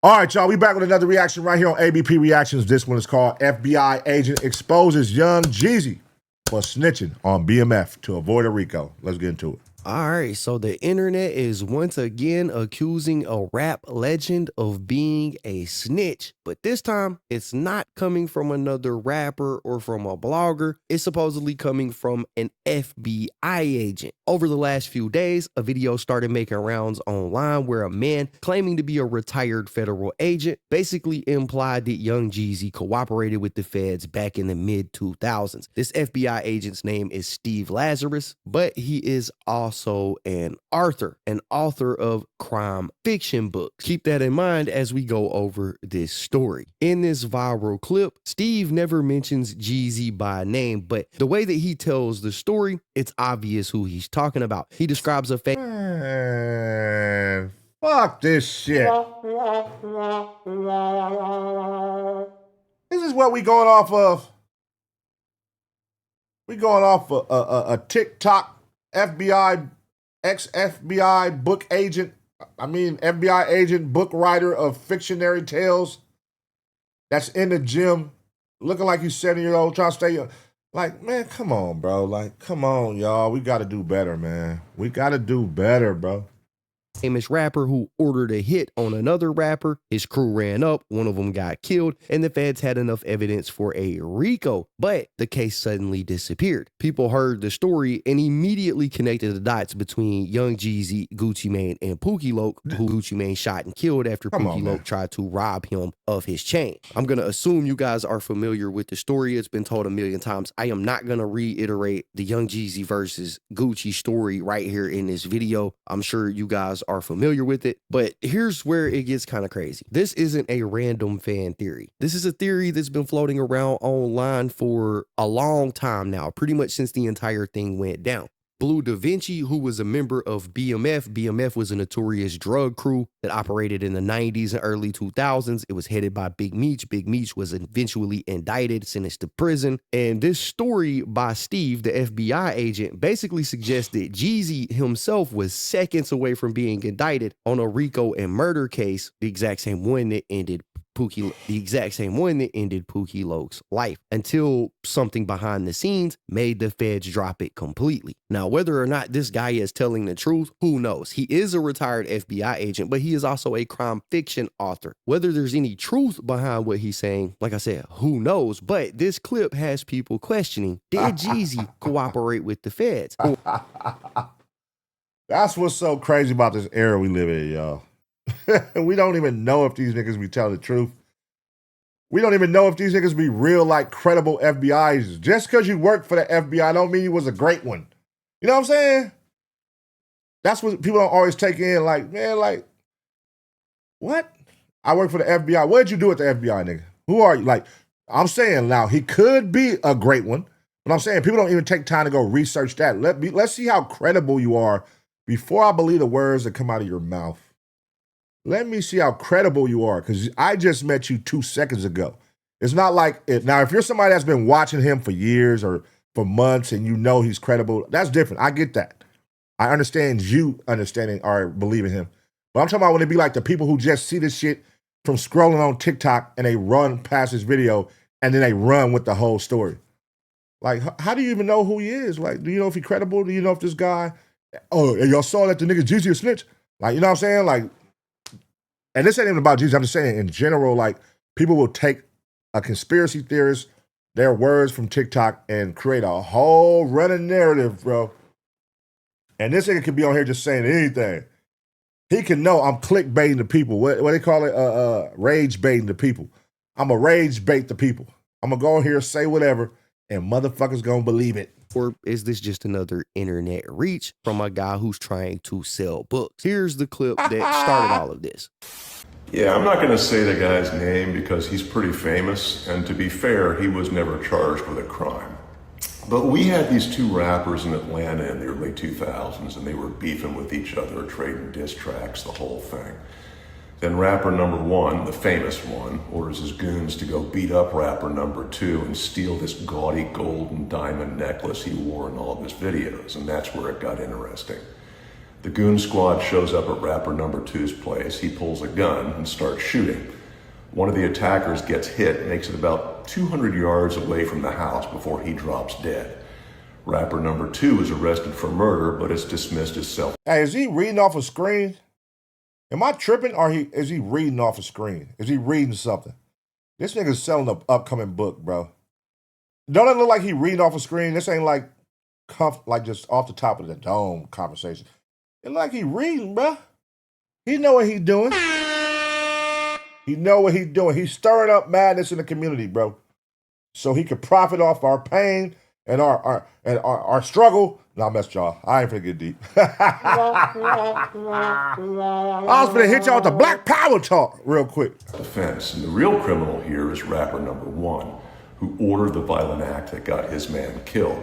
All right, y'all, we back with another reaction right here on ABP Reactions. This one is called FBI Agent Exposes Young Jeezy for Snitching on BMF to avoid a RICO. Let's get into it. All right, so the internet is once again accusing a rap legend of being a snitch, but this time it's not coming from another rapper or from a blogger. It's supposedly coming from an FBI agent. Over the last few days, a video started making rounds online where a man claiming to be a retired federal agent basically implied that Young Jeezy cooperated with the feds back in the mid-2000s. This FBI agent's name is Steve Lazarus, but he is also an author of crime fiction books. Keep that in mind as we go over this story. In this viral clip, Steve never mentions Jeezy by name, but the way that he tells the story, it's obvious who he's talking about. He describes a fake... Man, fuck this shit. This is what we going off of. We going off a TikTok FBI, ex-FBI book agent, FBI agent, book writer of fictionary tales that's in the gym, looking like he's 70-year-old, trying to stay young. Like, man, come on, bro. Like, come on, y'all. We got to do better, man. We got to do better, bro. Famous rapper who ordered a hit on another rapper. His crew ran up, one of them got killed, and the feds had enough evidence for a RICO, but the case suddenly disappeared. People heard the story and immediately connected the dots between Young Jeezy, Gucci Mane, and Pookie Loc, who Gucci Mane shot and killed after Pookie Loc tried to rob him of his chain. I'm gonna assume you guys are familiar with the story. It's been told a million times. I am not gonna reiterate the Young Jeezy versus Gucci story right here in this video. I'm sure you guys are familiar with it, but here's where it gets kind of crazy. This isn't a random fan theory. This is a theory that's been floating around online for a long time now, pretty much since the entire thing went down. Blue Da Vinci, who was a member of BMF. BMF was a notorious drug crew that operated in the 90s and early 2000s. It was headed by Big Meech. Big Meech was eventually indicted, sentenced to prison. And this story by Steve, the FBI agent, basically suggests that Jeezy himself was seconds away from being indicted on a RICO and murder case, the exact same one that ended Pookie Loc's life, until something behind the scenes made the feds drop it completely. Now, whether or not this guy is telling the truth, who knows? He is a retired FBI agent, but he is also a crime fiction author. Whether there's any truth behind what he's saying, like I said, who knows? But this clip has people questioning, did Jeezy cooperate with the feds? That's what's so crazy about this era we live in, y'all. We don't even know if these niggas be telling the truth. We don't even know if these niggas be real, like, credible FBI's. Just because you work for the FBI don't mean you was a great one. You know what I'm saying? That's what people don't always take in. Like, man, like, what? I work for the FBI. What did you do at the FBI, nigga? Who are you? Like, I'm saying now, he could be a great one, but I'm saying people don't even take time to go research that. Let's see how credible you are before I believe the words that come out of your mouth. Let me see how credible you are, because I just met you 2 seconds ago. It's not like, now if you're somebody that's been watching him for years or for months and you know he's credible, that's different. I get that. I understand you understanding or believing him. But I'm talking about when it be like the people who just see this shit from scrolling on TikTok and they run past this video and then they run with the whole story. Like, how do you even know who he is? Like, do you know if he's credible? Do you know if this guy, oh, y'all saw that the nigga Jeezy a snitch? Like, you know what I'm saying? Like, and this ain't even about Jesus. I'm just saying in general, like, people will take a conspiracy theorist, their words from TikTok, and create a whole running narrative, bro. And this nigga could be on here just saying anything. He can know I'm clickbaiting the people. What they call it? Rage baiting the people. I'm a rage bait the people. I'm going to go in here, say whatever, and motherfuckers going to believe it. Or is this just another internet reach from a guy who's trying to sell books? Here's the clip that started all of this. Yeah, I'm not going to say the guy's name because he's pretty famous, and to be fair, he was never charged with a crime. But we had these two rappers in Atlanta in the early 2000s, and they were beefing with each other, trading diss tracks, the whole thing. Then rapper number one, the famous one, orders his goons to go beat up rapper number two and steal this gaudy gold and diamond necklace he wore in all of his videos, and that's where it got interesting. The goon squad shows up at rapper number 2's place. He pulls a gun and starts shooting. One of the attackers gets hit and makes it about 200 yards away from the house before he drops dead. Rapper number 2 is arrested for murder, but is dismissed as self. Hey, is he reading off a screen? Am I tripping, or is he reading off a screen? Is he reading something? This nigga's selling an upcoming book, bro. Don't it look like he reading off a screen? This ain't like just off the top of the dome conversation. It look like he reading, bro. He know what he doing. He know what he doing. He's stirring up madness in the community, bro. So he could profit off our pain and our struggle. No, I messed y'all. I ain't finna get deep. I was finna hit y'all with the black power talk real quick. Defense. And the real criminal here is rapper number 1, who ordered the violent act that got his man killed.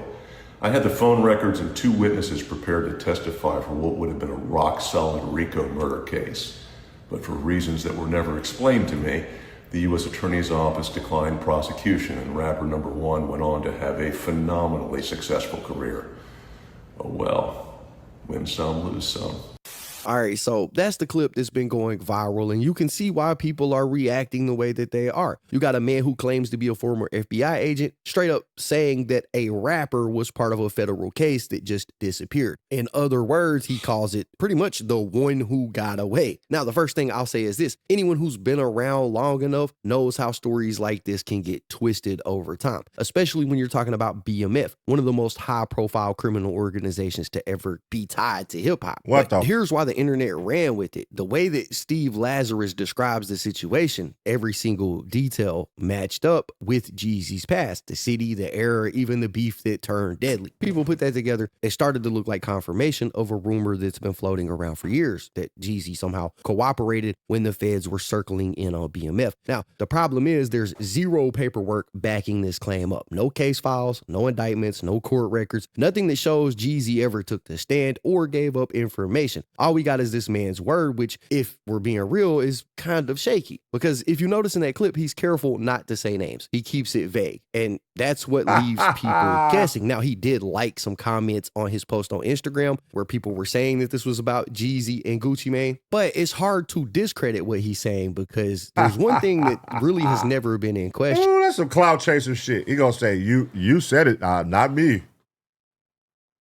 I had the phone records and 2 witnesses prepared to testify for what would have been a rock-solid RICO murder case. But for reasons that were never explained to me, the U.S. Attorney's Office declined prosecution, and rapper number 1 went on to have a phenomenally successful career. Oh well, win some, lose some. All right, so that's the clip that's been going viral, and you can see why people are reacting the way that they are. You got a man who claims to be a former FBI agent straight up saying that a rapper was part of a federal case that just disappeared. In other words, he calls it pretty much the one who got away. Now, the first thing I'll say is this. Anyone who's been around long enough knows how stories like this can get twisted over time, especially when you're talking about BMF, one of the most high-profile criminal organizations to ever be tied to hip-hop. Here's why the internet ran with it. The way that Steve Lazarus describes the situation, every single detail matched up with Jeezy's past, the city, the era, even the beef that turned deadly. People put that together. It started to look like confirmation of a rumor that's been floating around for years, that Jeezy somehow cooperated when the feds were circling in on BMF. Now, the problem is there's zero paperwork backing this claim up. No case files, no indictments, no court records, nothing that shows Jeezy ever took the stand or gave up information. All we got is this man's word, which, if we're being real, is kind of shaky. Because if you notice in that clip, he's careful not to say names. He keeps it vague. And that's what leaves people guessing. Now, he did like some comments on his post on Instagram where people were saying that this was about Jeezy and Gucci Mane. But it's hard to discredit what he's saying because there's one thing that really has never been in question. Ooh, that's some clout chaser shit. He gonna say, you said it, not me.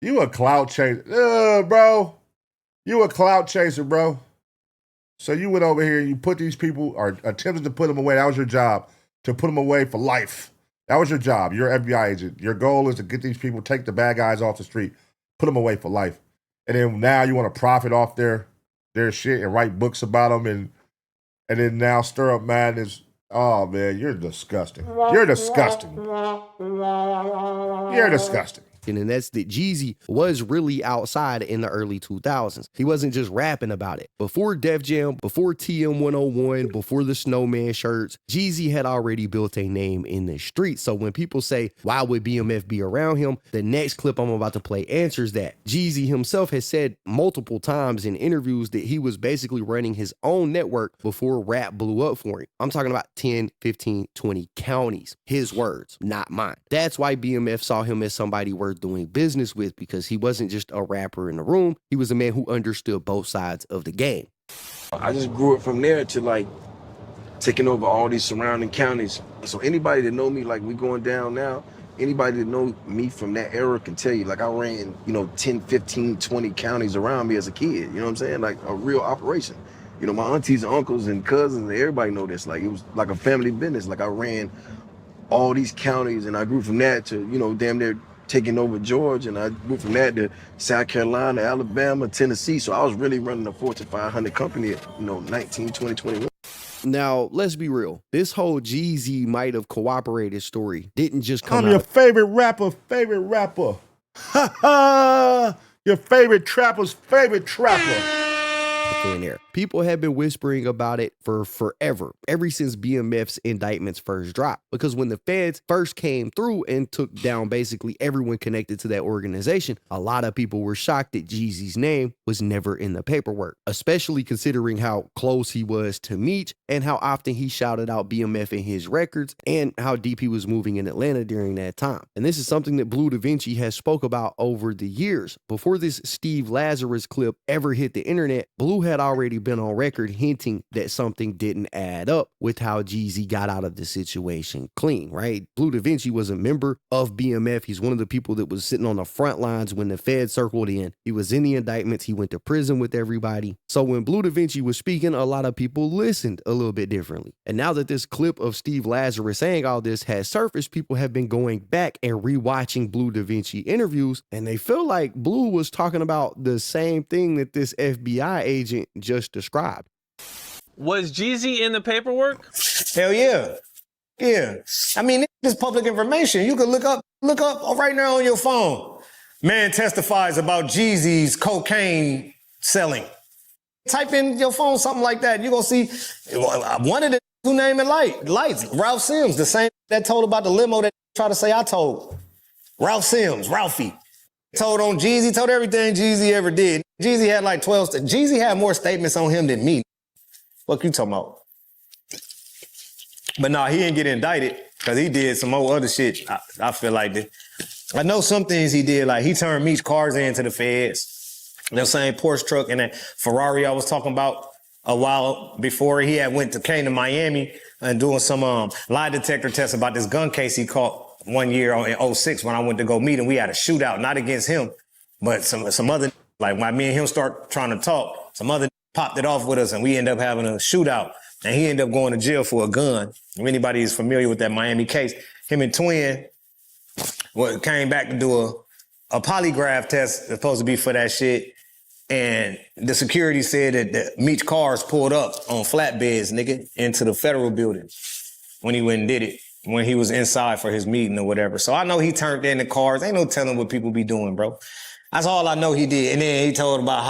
You a clout chaser. Bro. You a clout chaser, bro. So you went over here and you put these people, or attempted to put them away. That was your job, to put them away for life. That was your job. You're an FBI agent. Your goal is to get these people, take the bad guys off the street, put them away for life. And then now you want to profit off their shit and write books about them and then now stir up madness. Oh, man, you're disgusting. You're disgusting. You're disgusting. And that's that Jeezy was really outside in the early 2000s. He wasn't just rapping about it. Before Def Jam, before TM 101, before the Snowman shirts, Jeezy had already built a name in the street. So when people say, why would BMF be around him? The next clip I'm about to play answers that. Jeezy himself has said multiple times in interviews that he was basically running his own network before rap blew up for him. I'm talking about 10, 15, 20 counties. His words, not mine. That's why BMF saw him as somebody worth doing business with, because he wasn't just a rapper in the room. He was a man who understood both sides of the game. I just grew up from there to like taking over all these surrounding counties. So anybody that know me, like we going down now, anybody that know me from that era can tell you, like I ran, 10, 15, 20 counties around me as a kid. You know what I'm saying? Like a real operation. My aunties and uncles and cousins, everybody know this. Like it was like a family business. Like I ran all these counties and I grew from that to, damn near taking over Georgia, and I moved from that to South Carolina, Alabama, Tennessee. So I was really running a Fortune 500 company at, 19, 20, 21. Now, let's be real. This whole Jeezy might have cooperated story didn't just come out. I'm your favorite rapper. Ha ha! Your favorite trapper's favorite trapper. thin air. People have been whispering about it for forever, ever since BMF's indictments first dropped. Because when the feds first came through and took down basically everyone connected to that organization, a lot of people were shocked that Jeezy's name was never in the paperwork, especially considering how close he was to Meech and how often he shouted out BMF in his records and how deep he was moving in Atlanta during that time. And this is something that Blue Da Vinci has spoke about over the years. Before this Steve Lazarus clip ever hit the internet, Blue had already been on record hinting that something didn't add up with how Jeezy got out of the situation clean, right? Blue Da Vinci was a member of BMF. He's one of the people that was sitting on the front lines when the Fed circled in. He was in the indictments. He went to prison with everybody. So when Blue Da Vinci was speaking, a lot of people listened a little bit differently. And now that this clip of Steve Lazarus saying all this has surfaced, people have been going back and rewatching Blue Da Vinci interviews, and they feel like Blue was talking about the same thing that this FBI agent just described. Was Jeezy in the paperwork? Hell yeah. Yeah. I mean, this is public information. You can look up right now on your phone. Man testifies about Jeezy's cocaine selling. Type in your phone something like that. You're going to see one of the who name it Lights. Ralph Sims, the same that told about the limo that tried to say I told. Ralph Sims, Ralphie. Told on Jeezy, told everything Jeezy ever did. Jeezy had like 12. Jeezy had more statements on him than me. What you talking about? But nah, he didn't get indicted because he did some more other shit. I feel like that. I know some things he did, like he turned Meech cars into the feds. The same Porsche truck and that Ferrari I was talking about a while before he came to Miami and doing some lie detector tests about this gun case he caught one year in 06 when I went to go meet him. We had a shootout, not against him, but some other, like when me and him start trying to talk, some other popped it off with us and we end up having a shootout and he ended up going to jail for a gun. If anybody is familiar with that Miami case, him and Twin came back to do a polygraph test supposed to be for that shit. And the security said that the Meech cars pulled up on flatbeds, nigga, into the federal building when he went and did it, when he was inside for his meeting or whatever. So I know he turned in the cars. Ain't no telling what people be doing, bro. That's all I know he did. And then he told about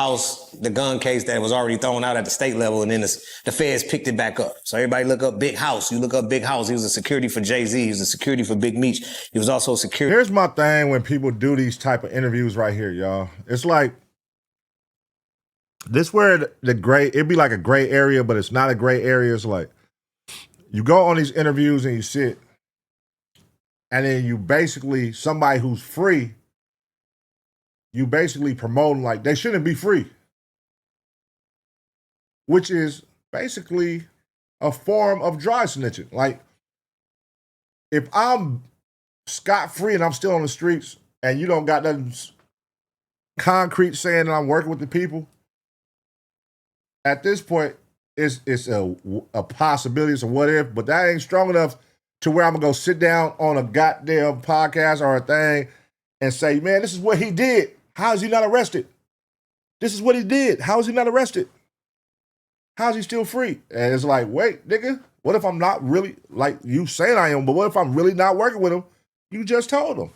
the gun case that was already thrown out at the state level, and then the feds picked it back up. So everybody look up Big House. You look up Big House. He was a security for Jay-Z. He was a security for Big Meech. He was also security. Here's my thing when people do these type of interviews right here, y'all. It's like, this where it'd be like a gray area, but it's not a gray area. It's like, you go on these interviews and you sit, and then you basically, somebody who's free, you basically promoting like they shouldn't be free, which is basically a form of dry snitching. Like, if I'm scot-free and I'm still on the streets and you don't got nothing concrete saying that I'm working with the people, at this point, it's a possibility, it's a what if, but that ain't strong enough to where I'm gonna go sit down on a goddamn podcast or a thing and say, man, this is what he did. How is he not arrested? This is what he did. How is he not arrested? How is he still free? And it's like, wait, nigga, what if I'm not really, like you saying I am, but what if I'm really not working with him? You just told him.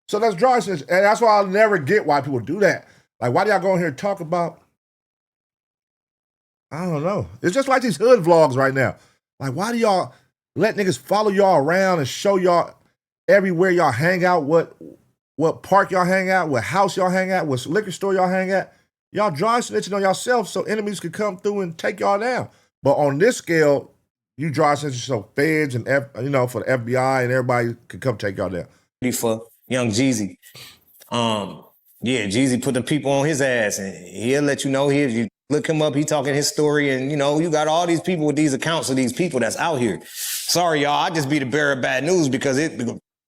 So that's dry snitch. And that's why I'll never get why people do that. Like, why do y'all go in here and talk about, I don't know. It's just like these hood vlogs right now. Like, why do y'all let niggas follow y'all around and show y'all everywhere y'all hang out, what park y'all hang out, what house y'all hang out, what liquor store y'all hang at? Y'all dry snitching on yourself so enemies could come through and take y'all down. But on this scale, you dry snitching so feds and for the FBI and everybody could come take y'all down. For Young Jeezy. Yeah, Jeezy put the people on his ass and he'll let you know if you look him up, he talking his story, and you got all these people with these accounts of these people that's out here. Sorry, y'all, I just be the bearer of bad news because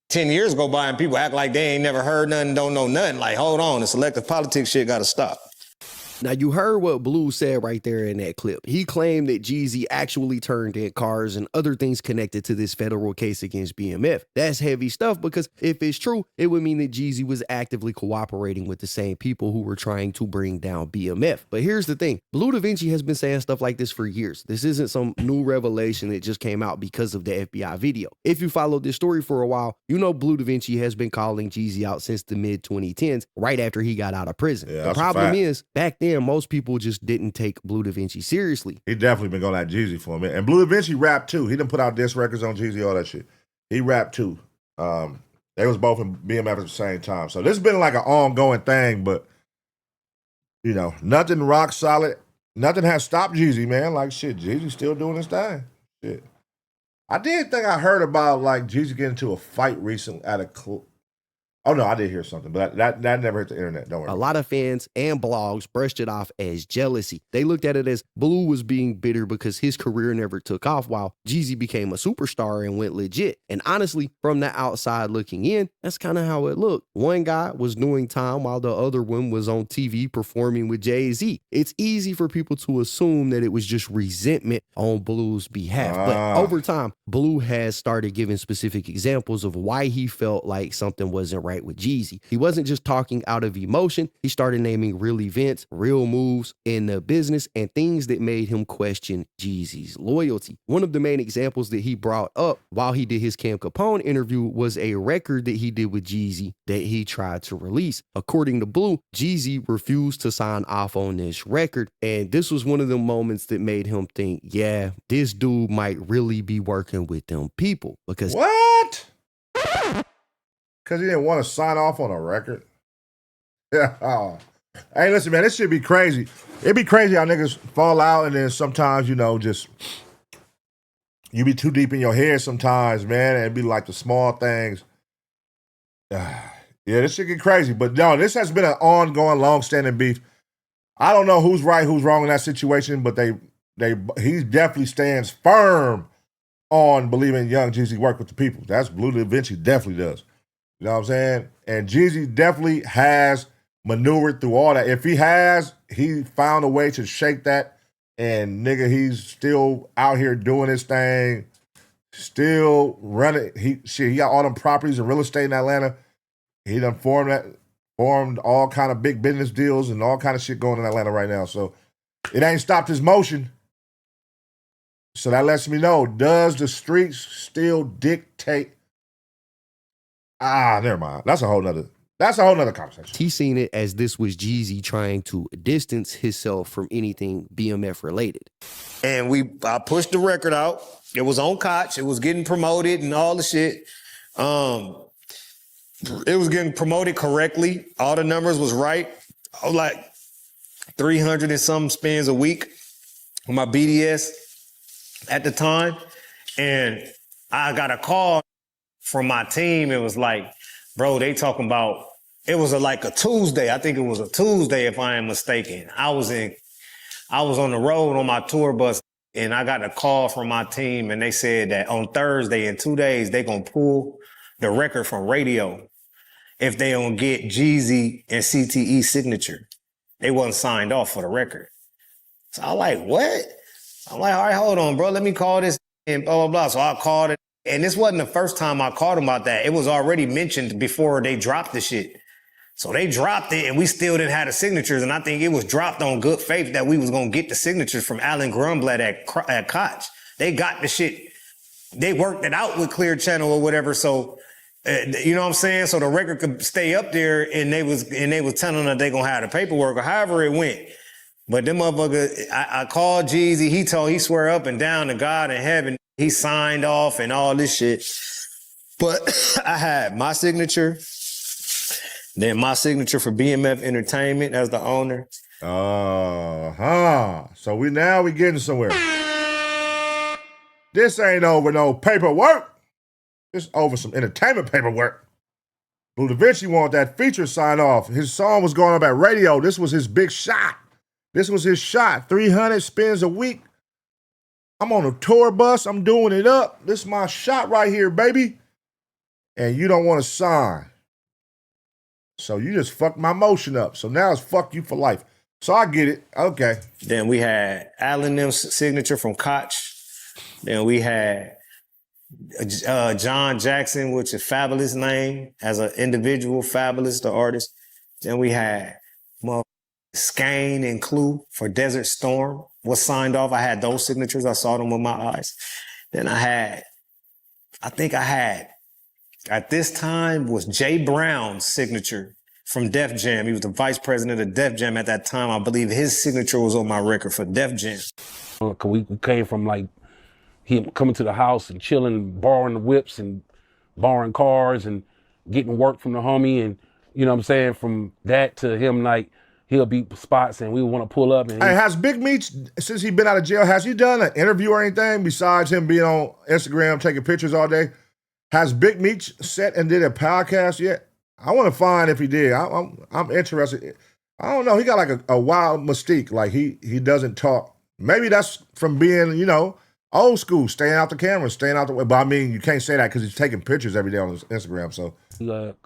10 years go by and people act like they ain't never heard nothing, don't know nothing. Like, hold on, the selective politics shit gotta stop. Now, you heard what Blue said right there in that clip. He claimed that Jeezy actually turned in cars and other things connected to this federal case against BMF. That's heavy stuff because if it's true, it would mean that Jeezy was actively cooperating with the same people who were trying to bring down BMF. But here's the thing. Blue Da Vinci has been saying stuff like this for years. This isn't some new revelation that just came out because of the FBI video. If you followed this story for a while, you know Blue Da Vinci has been calling Jeezy out since the mid-2010s, right after he got out of prison. Yeah, the problem is, back then, then, most people just didn't take Blue Da Vinci seriously. He definitely been going at Jeezy for a minute. And Blue Da Vinci rapped too. He done put out diss records on Jeezy, all that shit. He rapped too. They was both in BMF at the same time. So this has been like an ongoing thing, but you know, nothing rock solid. Nothing has stopped Jeezy, man. Like shit, Jeezy's still doing his thing. Shit. I did think I heard about like Jeezy getting into a fight recently at a club. Oh no, I did hear something, but that never hit the internet. Don't worry. A lot of fans and blogs brushed it off as jealousy. They looked at it as Blue was being bitter because his career never took off while Jeezy became a superstar and went legit. And honestly, from the outside looking in, that's kind of how it looked. One guy was doing time while the other one was on TV performing with Jay-Z. It's easy for people to assume that it was just resentment on Blue's behalf. But over time, Blue has started giving specific examples of why he felt like something wasn't right with Jeezy. He wasn't just talking out of emotion. He started naming real events, real moves in the business, and things that made him question Jeezy's loyalty. One of the main examples that he brought up while he did his Cam Capone interview was a record that he did with Jeezy that he tried to release. According to Blue, Jeezy refused to sign off on this record, and this was one of the moments that made him think, yeah, this dude might really be working with them people. Because what? Because he didn't want to sign off on a record? Yeah. Oh. Hey, listen, man, this should be crazy. It'd be crazy how niggas fall out and then sometimes, you know, just you be too deep in your head sometimes, man, and it'd be like the small things. Yeah, this shit get crazy. But no, this has been an ongoing, long-standing beef. I don't know who's right, who's wrong in that situation, but he definitely stands firm on believing Young Jeezy worked with the people. That's Blue Da Vinci definitely does. You know what I'm saying? And Jeezy definitely has maneuvered through all that. If he found a way to shake that, and nigga, he's still out here doing his thing, still running. He got all them properties and real estate in Atlanta. He done formed all kind of big business deals and all kind of shit going in Atlanta right now. So it ain't stopped his motion. So that lets me know, does the streets still dictate? Never mind. That's a whole nother conversation. He seen it as this was Jeezy trying to distance himself from anything BMF related. And I pushed the record out. It was on Koch. It was getting promoted and all the shit. It was getting promoted correctly. All the numbers was right. I was like 300 and some spins a week on my BDS at the time. And I got a call from my team. It was like, bro, they talking about, it was like a Tuesday. I think it was a Tuesday, if I am mistaken. I was on the road on my tour bus, and I got a call from my team, and they said that on Thursday, in 2 days, they gonna pull the record from radio if they don't get Jeezy and CTE signature. They wasn't signed off for the record. So I like, what? I'm like, all right, hold on, bro. Let me call this and blah, blah, blah. So I called it. And this wasn't the first time I called them about that. It was already mentioned before they dropped the shit. So they dropped it, and we still didn't have the signatures. And I think it was dropped on good faith that we was going to get the signatures from Alan Grunblatt at Koch. They got the shit. They worked it out with Clear Channel or whatever. So, you know what I'm saying? So the record could stay up there, and they was telling them that they going to have the paperwork or however it went. But them motherfuckers, I called Jeezy. He swear up and down to God in heaven. He signed off and all this shit. But I had my signature, then my signature for BMF Entertainment as the owner. So we getting somewhere. This ain't over no paperwork. This over some entertainment paperwork. Blue Da Vinci wanted that feature sign off. His song was going up at radio. This was his big shot. 300 spins a week. I'm on a tour bus. I'm doing it up. This is my shot right here, baby. And you don't want to sign. So you just fucked my motion up. So now it's fuck you for life. So I get it. Okay. Then we had Alan Nim's signature from Koch. Then we had John Jackson, which is Fabulous name as an individual, Fabulous, the artist. Then we had Skane and Clue for Desert Storm was signed off. I had those signatures. I saw them with my eyes. Then I think I had, at this time, was Jay Brown's signature from Def Jam. He was the vice president of Def Jam at that time. I believe his signature was on my record for Def Jam. We came from like him coming to the house and chilling, borrowing the whips and borrowing cars and getting work from the homie. And you know what I'm saying? From that to him, like, he'll be spots and we want to pull up. And hey, has Big Meech, since he's been out of jail, has he done an interview or anything besides him being on Instagram taking pictures all day? Has Big Meech sat and did a podcast yet? I want to find if he did. I'm interested. I don't know. He got like a wild mystique. Like he doesn't talk. Maybe that's from being, you know, old school, staying out the camera, staying out the way. But I mean, you can't say that because he's taking pictures every day on his Instagram. So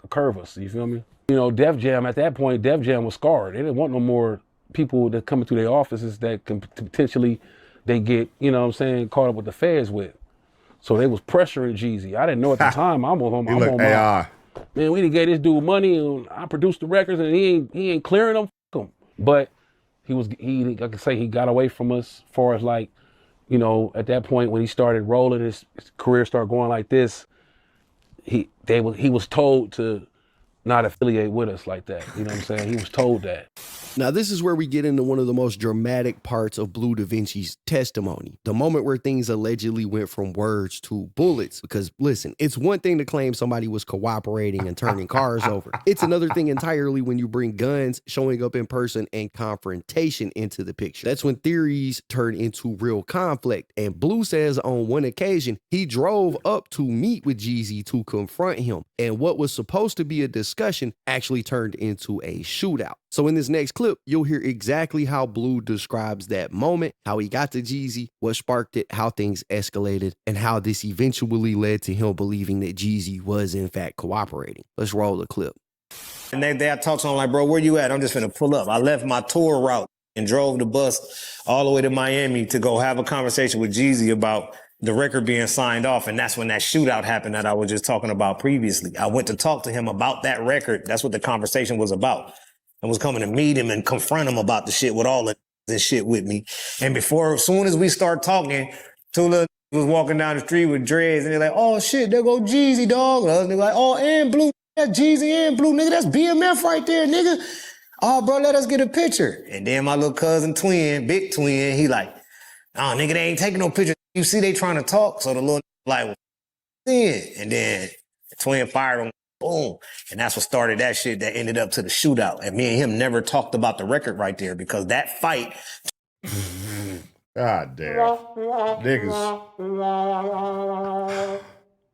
curve us, you feel me? You know, Def Jam, at that point, Def Jam was scarred. They didn't want no more people that coming through their offices that can potentially, they get, you know what I'm saying, caught up with the feds with. So they was pressuring Jeezy. I didn't know at the time. I'm on AI. Man, we done gave this dude money and I produced the records and he ain't clearing them. F him. But like I say, he got away from us as far as like, you know, at that point when he started rolling, his career started going like this, he was told to not affiliate with us like that. You know what I'm saying? He was told that. Now, this is where we get into one of the most dramatic parts of Blue Da Vinci's testimony. The moment where things allegedly went from words to bullets. Because, listen, it's one thing to claim somebody was cooperating and turning cars over. It's another thing entirely when you bring guns, showing up in person, and confrontation into the picture. That's when theories turn into real conflict. And Blue says on one occasion, he drove up to meet with Jeezy to confront him. And what was supposed to be a discussion actually turned into a shootout. So in this next clip, you'll hear exactly how Blue describes that moment, how he got to Jeezy, what sparked it, how things escalated, and how this eventually led to him believing that Jeezy was in fact cooperating. Let's roll the clip. And I talked to him like, bro, where you at? I'm just finna pull up. I left my tour route and drove the bus all the way to Miami to go have a conversation with Jeezy about the record being signed off. And that's when that shootout happened that I was just talking about previously. I went to talk to him about that record. That's what the conversation was about. I was coming to meet him and confront him about the shit with all of this shit with me. And as soon as we start talking, Tula was walking down the street with dreads and they're like, oh shit, there go Jeezy, dog. And they're like, oh, and Blue, that's Jeezy and Blue, nigga, that's BMF right there, nigga. Oh, bro, let us get a picture. And then my little cousin twin, big twin, he like, oh, nigga, they ain't taking no picture. You see they trying to talk. So the little like, well, and then the twin fired him. Boom. And that's what started that shit that ended up to the shootout. And me and him never talked about the record right there because that fight. God damn.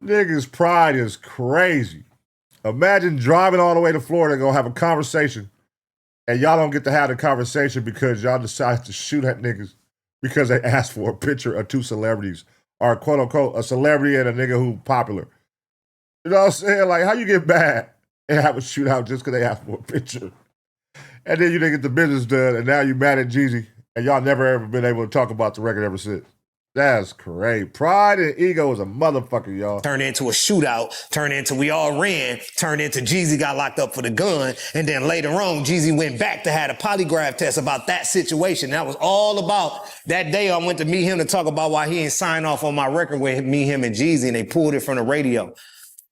Niggas' pride is crazy. Imagine driving all the way to Florida to go have a conversation and y'all don't get to have the conversation because y'all decided to shoot at niggas because they asked for a picture of two celebrities or quote unquote a celebrity and a nigga who popular. You know what I'm saying? Like, how you get mad and have a shootout just because they asked for a picture? And then you didn't get the business done, and now you mad at Jeezy, and y'all never ever been able to talk about the record ever since. That's crazy. Pride and ego is a motherfucker, y'all. Turned into a shootout, turned into we all ran, turned into Jeezy got locked up for the gun, and then later on, Jeezy went back to have a polygraph test about that situation. That was all about that day I went to meet him to talk about why he ain't signed off on my record with me, him, and Jeezy, and they pulled it from the radio.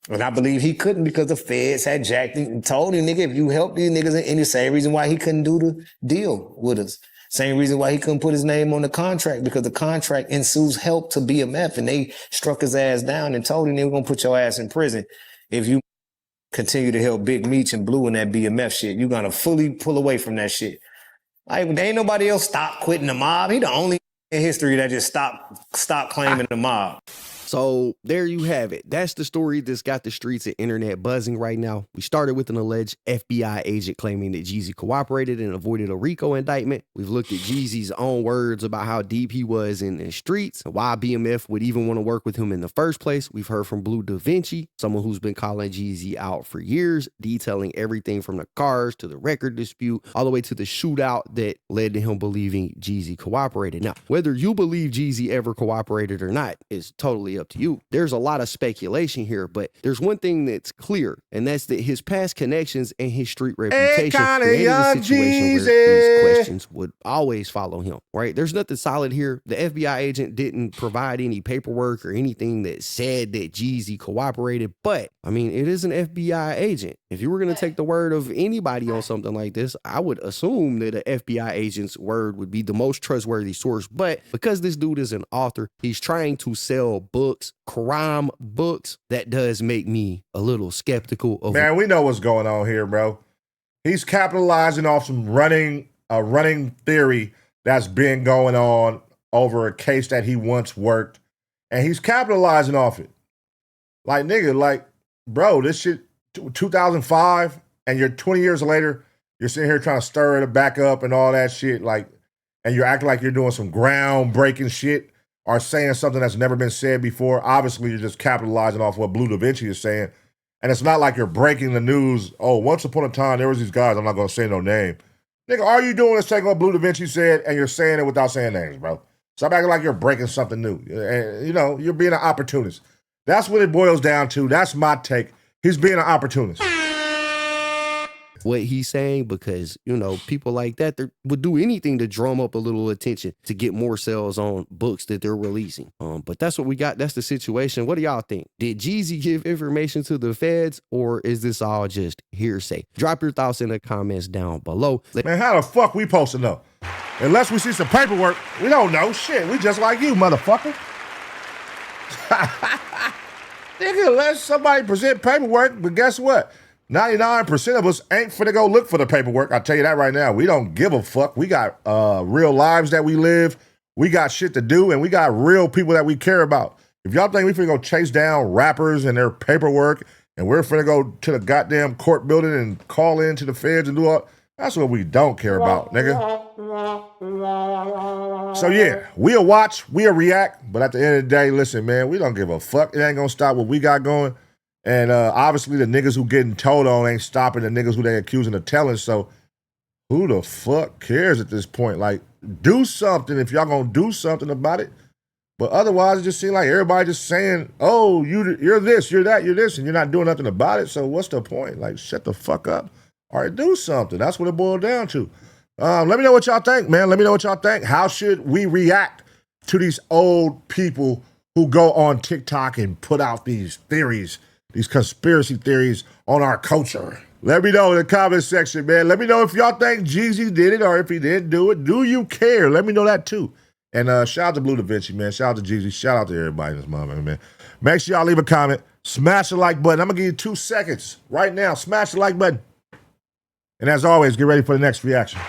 And I believe he couldn't because the feds had jacked him and told him, nigga, if you help these niggas, and the same reason why he couldn't do the deal with us. Same reason why he couldn't put his name on the contract, because the contract ensues help to BMF, and they struck his ass down and told him they were going to put your ass in prison. If you continue to help Big Meech and Blue in that BMF shit, you're going to fully pull away from that shit. Like, there ain't nobody else stopped quitting the mob. He the only in history that just stopped claiming the mob. So there you have it. That's the story that's got the streets and internet buzzing right now. We started with an alleged FBI agent claiming that Jeezy cooperated and avoided a RICO indictment. We've looked at Jeezy's own words about how deep he was in the streets and why BMF would even want to work with him in the first place. We've heard from Blue Da Vinci, someone who's been calling Jeezy out for years, detailing everything from the cars to the record dispute, all the way to the shootout that led to him believing Jeezy cooperated. Now, whether you believe Jeezy ever cooperated or not is totally up up to you. There's a lot of speculation here, but there's one thing that's clear, and that's that his past connections and his street reputation created a situation where these questions would always follow him, right? There's nothing solid here. The FBI agent didn't provide any paperwork or anything that said that Jeezy cooperated, but I mean, it is an FBI agent. If you were going to take the word of anybody on something like this, I would assume that an FBI agent's word would be the most trustworthy source. But because this dude is an author, he's trying to sell books, crime books. That does make me a little skeptical of. Man, we know what's going on here, bro. He's capitalizing off some running theory that's been going on over a case that he once worked, and he's capitalizing off it. Like, nigga, like, bro, this shit, 2005, and you're 20 years later, you're sitting here trying to stir it back up and all that shit, like, and you're acting like you're doing some groundbreaking shit or saying something that's never been said before. Obviously, you're just capitalizing off what Blue Da Vinci is saying. And it's not like you're breaking the news. Oh, once upon a time, there was these guys. I'm not going to say no name. Nigga, all you doing is taking what Blue Da Vinci said, and you're saying it without saying names, bro. Stop acting like you're breaking something new. And, you know, you're being an opportunist. That's what it boils down to. That's my take. He's being an opportunist. What he's saying, because, you know, people like that would do anything to drum up a little attention to get more sales on books that they're releasing. But that's what we got. That's the situation. What do y'all think? Did Jeezy give information to the feds, or is this all just hearsay? Drop your thoughts in the comments down below. Man, how the fuck we supposed to know? Unless we see some paperwork, we don't know. Shit, we just like you, motherfucker. Nigga, unless somebody present paperwork, but guess what? 99% of us ain't finna go look for the paperwork. I'll tell you that right now. We don't give a fuck. We got real lives that we live. We got shit to do, and we got real people that we care about. If y'all think we finna go chase down rappers and their paperwork, and we're finna go to the goddamn court building and call in to the feds and do all, that's what we don't care about, nigga. So yeah, we'll watch, we'll react, but at the end of the day, listen, man, we don't give a fuck. It ain't gonna stop what we got going. And obviously the niggas who getting told on ain't stopping the niggas who they accusing of telling. So who the fuck cares at this point? Like, do something if y'all gonna do something about it. But otherwise, it just seems like everybody just saying, oh, you're this, you're that, you're this, and you're not doing nothing about it. So what's the point? Like, shut the fuck up. All right, do something. That's what it boiled down to. Let me know what y'all think, man. Let me know what y'all think. How should we react to these old people who go on TikTok and put out these theories, these conspiracy theories on our culture? Let me know in the comment section, man. Let me know if y'all think Jeezy did it or if he didn't do it. Do you care? Let me know that too. And shout out to Blue Da Vinci, man. Shout out to Jeezy. Shout out to everybody in this moment, man. Make sure y'all leave a comment. Smash the like button. I'm going to give you 2 seconds right now. Smash the like button. And as always, get ready for the next reaction.